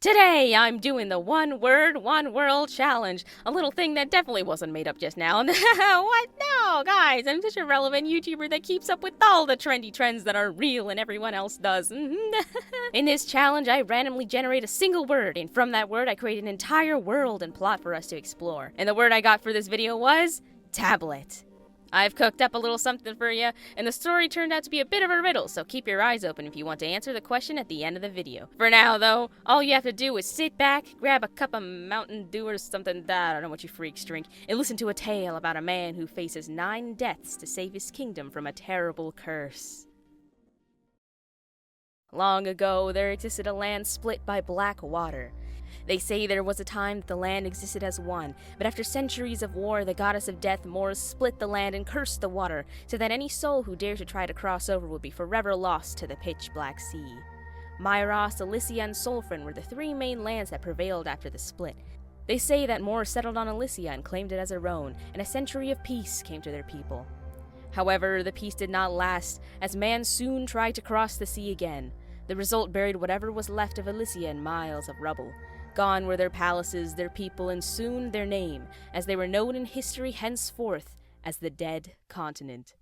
Today, I'm doing the one word, one world challenge. A little thing that definitely wasn't made up just now. What? No, guys, I'm such a relevant YouTuber that keeps up with all the trendy trends that are real and everyone else does. In this challenge, I randomly generate a single word, and from that word, I create an entire world and plot for us to explore. And the word I got for this video was tablet. I've cooked up a little something for you, and the story turned out to be a bit of a riddle, so keep your eyes open if you want to answer the question at the end of the video. For now, though, all you have to do is sit back, grab a cup of Mountain Dew or something, I don't know what you freaks drink, and listen to a tale about a man who faces 9 deaths to save his kingdom from a terrible curse. Long ago, there existed a land split by black water. They say there was a time that the land existed as one, but after centuries of war, the goddess of death, Mors, split the land and cursed the water, so that any soul who dared to try to cross over would be forever lost to the pitch-black sea. Myros, Elysia, and Sulfran were the 3 main lands that prevailed after the split. They say that Mors settled on Elysia and claimed it as her own, and a century of peace came to their people. However, the peace did not last, as man soon tried to cross the sea again. The result buried whatever was left of Elysia in miles of rubble. Gone were their palaces, their people, and soon their name, as they were known in history henceforth as the Dead Continent.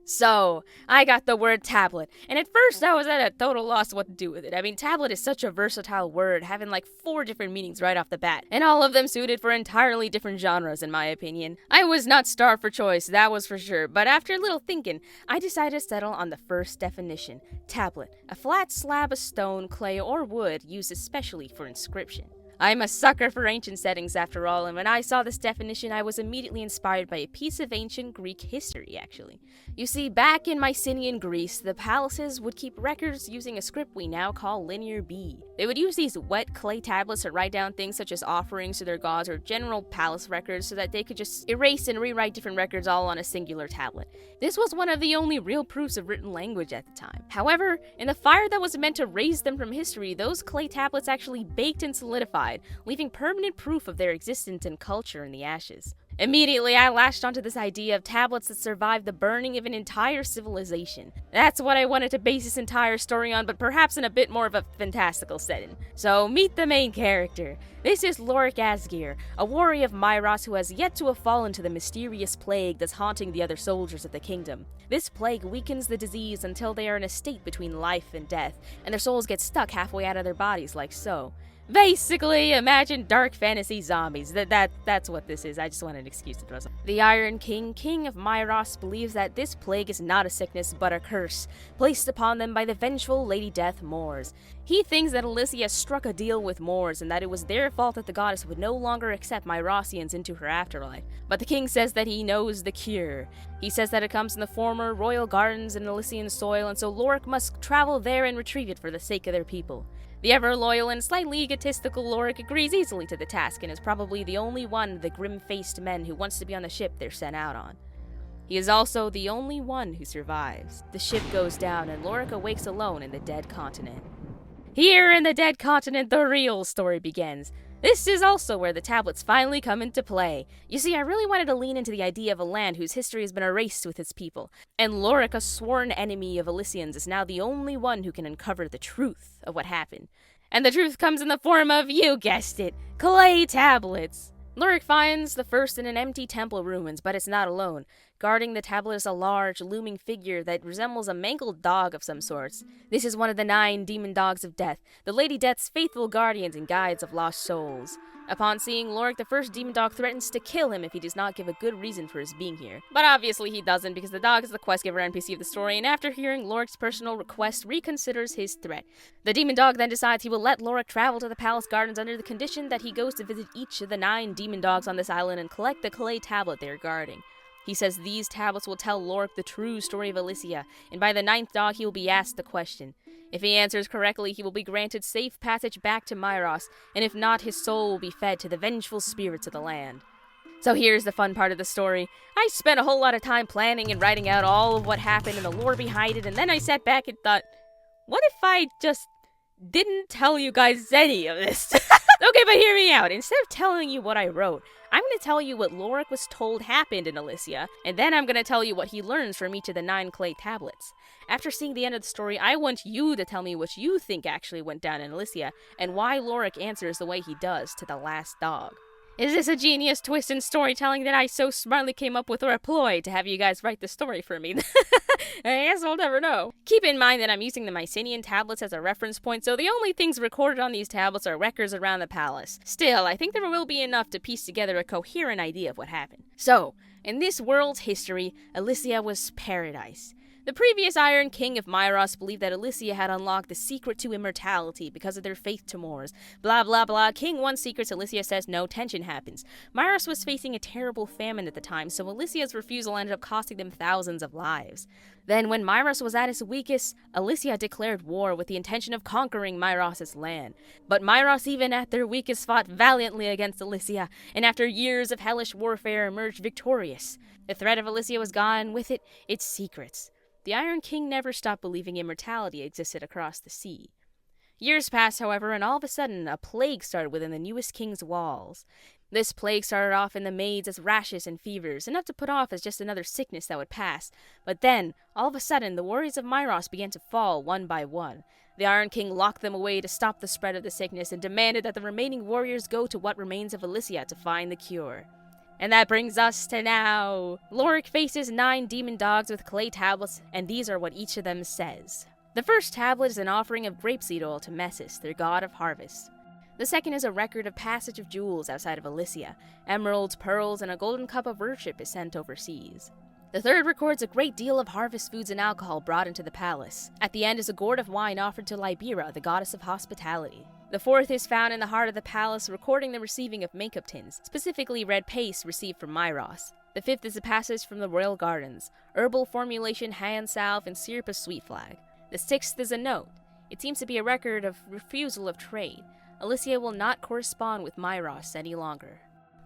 So, I got the word tablet, and at first I was at a total loss what to do with it. I mean, tablet is such a versatile word, having like 4 different meanings right off the bat, and all of them suited for entirely different genres in my opinion. I was not starved for choice, that was for sure, but after a little thinking, I decided to settle on the first definition. Tablet, a flat slab of stone, clay, or wood used especially for inscription. I'm a sucker for ancient settings after all, and when I saw this definition, I was immediately inspired by a piece of ancient Greek history, actually. You see, back in Mycenaean Greece, the palaces would keep records using a script we now call Linear B. They would use these wet clay tablets to write down things such as offerings to their gods or general palace records so that they could just erase and rewrite different records all on a singular tablet. This was one of the only real proofs of written language at the time. However, in the fire that was meant to raise them from history, those clay tablets actually baked and solidified, leaving permanent proof of their existence and culture in the ashes. Immediately, I latched onto this idea of tablets that survived the burning of an entire civilization. That's what I wanted to base this entire story on, but perhaps in a bit more of a fantastical setting. So, meet the main character. This is Lorik Asgir, a warrior of Myros who has yet to have fallen to the mysterious plague that's haunting the other soldiers of the kingdom. This plague weakens the disease until they are in a state between life and death, and their souls get stuck halfway out of their bodies like so. Basically, imagine dark fantasy zombies. That's what this is. I just wanted an excuse to throw some. The Iron King, king of Myros, believes that this plague is not a sickness but a curse, placed upon them by the vengeful Lady Death Mors. He thinks that Elysia struck a deal with Mors and that it was their fault that the goddess would no longer accept Myrosians into her afterlife. But the king says that he knows the cure. He says that it comes in the former royal gardens in Elysian soil, and so Lorik must travel there and retrieve it for the sake of their people. The ever-loyal and slightly egotistical Lorik agrees easily to the task and is probably the only one of the grim-faced men who wants to be on the ship they're sent out on. He is also the only one who survives. The ship goes down and Lorik awakes alone in the Dead Continent. Here in the Dead Continent, the real story begins. This is also where the tablets finally come into play. You see, I really wanted to lean into the idea of a land whose history has been erased with its people, and Lorik, a sworn enemy of Elysians, is now the only one who can uncover the truth of what happened. And the truth comes in the form of, you guessed it, clay tablets. Lorik finds the first in an empty temple ruins, but it's not alone. Guarding the tablet is a large, looming figure that resembles a mangled dog of some sorts. This is one of the 9 demon dogs of death, the Lady Death's faithful guardians and guides of lost souls. Upon seeing Lorik, the first demon dog threatens to kill him if he does not give a good reason for his being here. But obviously he doesn't, because the dog is the quest giver NPC of the story, and after hearing Lorik's personal request, reconsiders his threat. The demon dog then decides he will let Lorik travel to the palace gardens under the condition that he goes to visit each of the 9 demon dogs on this island and collect the clay tablet they are guarding. He says these tablets will tell Lorik the true story of Elysia, and by the 9th dog he will be asked the question. If he answers correctly, he will be granted safe passage back to Myros, and if not, his soul will be fed to the vengeful spirits of the land. So here's the fun part of the story. I spent a whole lot of time planning and writing out all of what happened and the lore behind it, and then I sat back and thought, what if I just didn't tell you guys any of this? Okay, but hear me out. Instead of telling you what I wrote, I'm going to tell you what Lorik was told happened in Elysia, and then I'm going to tell you what he learns from each of the 9 clay tablets. After seeing the end of the story, I want you to tell me what you think actually went down in Elysia, and why Lorik answers the way he does to the last dog. Is this a genius twist in storytelling that I so smartly came up with, or a ploy to have you guys write the story for me? I guess we'll never know. Keep in mind that I'm using the Mycenaean tablets as a reference point, so the only things recorded on these tablets are records around the palace. Still, I think there will be enough to piece together a coherent idea of what happened. So, in this world's history, Elysia was paradise. The previous Iron King of Myros believed that Elysia had unlocked the secret to immortality because of their faith to Moors. Blah blah blah. King wants secrets, Elysia says no, tension happens. Myros was facing a terrible famine at the time, so Elysia's refusal ended up costing them thousands of lives. Then, when Myros was at its weakest, Elysia declared war with the intention of conquering Myros' land. But Myros, even at their weakest, fought valiantly against Elysia, and after years of hellish warfare emerged victorious. The threat of Elysia was gone, and with it, its secrets. The Iron King never stopped believing immortality existed across the sea. Years passed, however, and all of a sudden, a plague started within the newest king's walls. This plague started off in the maids as rashes and fevers, enough to put off as just another sickness that would pass. But then, all of a sudden, the warriors of Myros began to fall one by one. The Iron King locked them away to stop the spread of the sickness and demanded that the remaining warriors go to what remains of Elysia to find the cure. And that brings us to now. Lorik faces 9 demon dogs with clay tablets, and these are what each of them says. The first tablet is an offering of grapeseed oil to Messis, their god of harvest. The second is a record of passage of jewels outside of Elysia. Emeralds, pearls, and a golden cup of worship is sent overseas. The third records a great deal of harvest foods and alcohol brought into the palace. At the end is a gourd of wine offered to Libera, the goddess of hospitality. The fourth is found in the heart of the palace, recording the receiving of makeup tins, specifically red paste received from Myros. The fifth is a passage from the royal gardens, herbal formulation, hand salve, and syrup of sweet flag. The sixth is a note. It seems to be a record of refusal of trade. Elysia will not correspond with Myros any longer.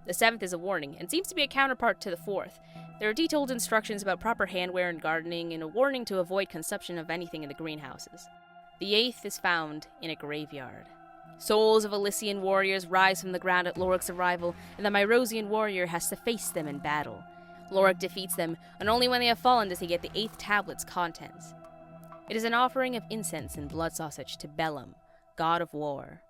The seventh is a warning, and seems to be a counterpart to the fourth. There are detailed instructions about proper handwear and gardening, and a warning to avoid consumption of anything in the greenhouses. The eighth is found in a graveyard. Souls of Elysian warriors rise from the ground at Lorik's arrival, and the Myrosian warrior has to face them in battle. Lorik defeats them, and only when they have fallen does he get the 8th tablet's contents. It is an offering of incense and blood sausage to Bellum, god of war.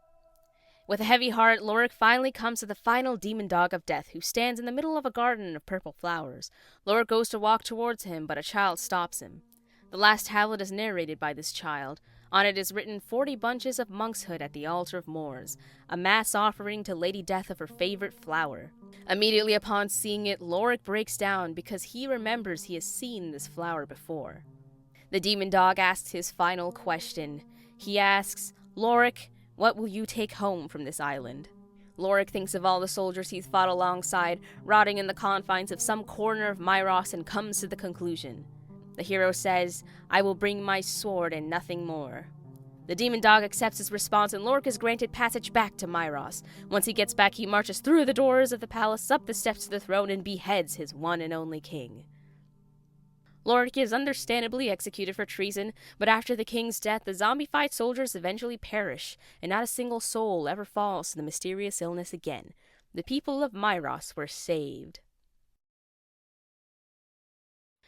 With a heavy heart, Lorik finally comes to the final demon dog of death, who stands in the middle of a garden of purple flowers. Lorik goes to walk towards him, but a child stops him. The last tablet is narrated by this child. On it is written 40 bunches of monkshood at the altar of Moors, a mass offering to Lady Death of her favorite flower. Immediately upon seeing it, Lorik breaks down because he remembers he has seen this flower before. The demon dog asks his final question. He asks, "Lorik, what will you take home from this island?" Lorik thinks of all the soldiers he's fought alongside, rotting in the confines of some corner of Myros, and comes to the conclusion. The hero says, "I will bring my sword and nothing more." The demon dog accepts his response, and Lorik is granted passage back to Myros. Once he gets back, he marches through the doors of the palace, up the steps to the throne, and beheads his one and only king. Lorik is understandably executed for treason, but after the king's death, the zombified soldiers eventually perish, and not a single soul ever falls to the mysterious illness again. The people of Myros were saved.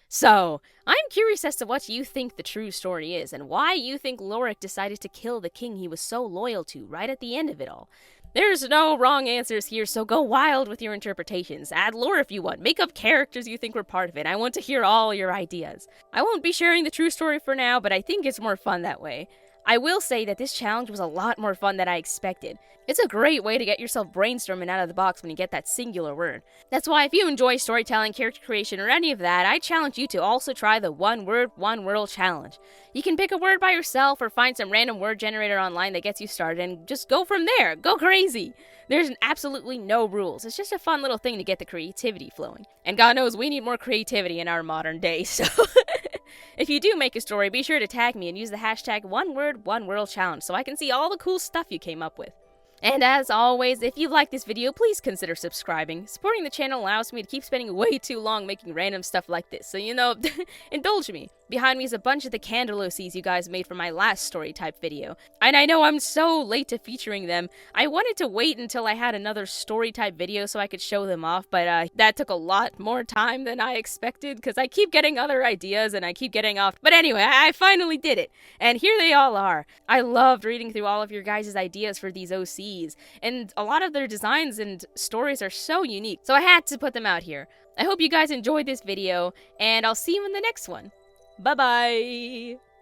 So, I'm curious as to what you think the true story is, and why you think Lorik decided to kill the king he was so loyal to right at the end of it all. There's no wrong answers here, so go wild with your interpretations. Add lore if you want. Make up characters you think were part of it. I want to hear all your ideas. I won't be sharing the true story for now, but I think it's more fun that way. I will say that this challenge was a lot more fun than I expected. It's a great way to get yourself brainstorming out of the box when you get that singular word. That's why if you enjoy storytelling, character creation, or any of that, I challenge you to also try the one word, one world challenge. You can pick a word by yourself or find some random word generator online that gets you started and just go from there. Go crazy. There's absolutely no rules. It's just a fun little thing to get the creativity flowing. And God knows we need more creativity in our modern day, so... If you do make a story, be sure to tag me and use the hashtag #OneWordOneWorldChallenge so I can see all the cool stuff you came up with. And as always, if you like this video, please consider subscribing. Supporting the channel allows me to keep spending way too long making random stuff like this, so indulge me. Behind me is a bunch of the candle OCs you guys made for my last story type video. And I know I'm so late to featuring them. I wanted to wait until I had another story type video so I could show them off, but that took a lot more time than I expected because I keep getting other ideas and I keep getting off. But anyway, I finally did it. And here they all are. I loved reading through all of your guys' ideas for these OCs. And a lot of their designs and stories are so unique. So I had to put them out here. I hope you guys enjoyed this video, and I'll see you in the next one. Bye-bye!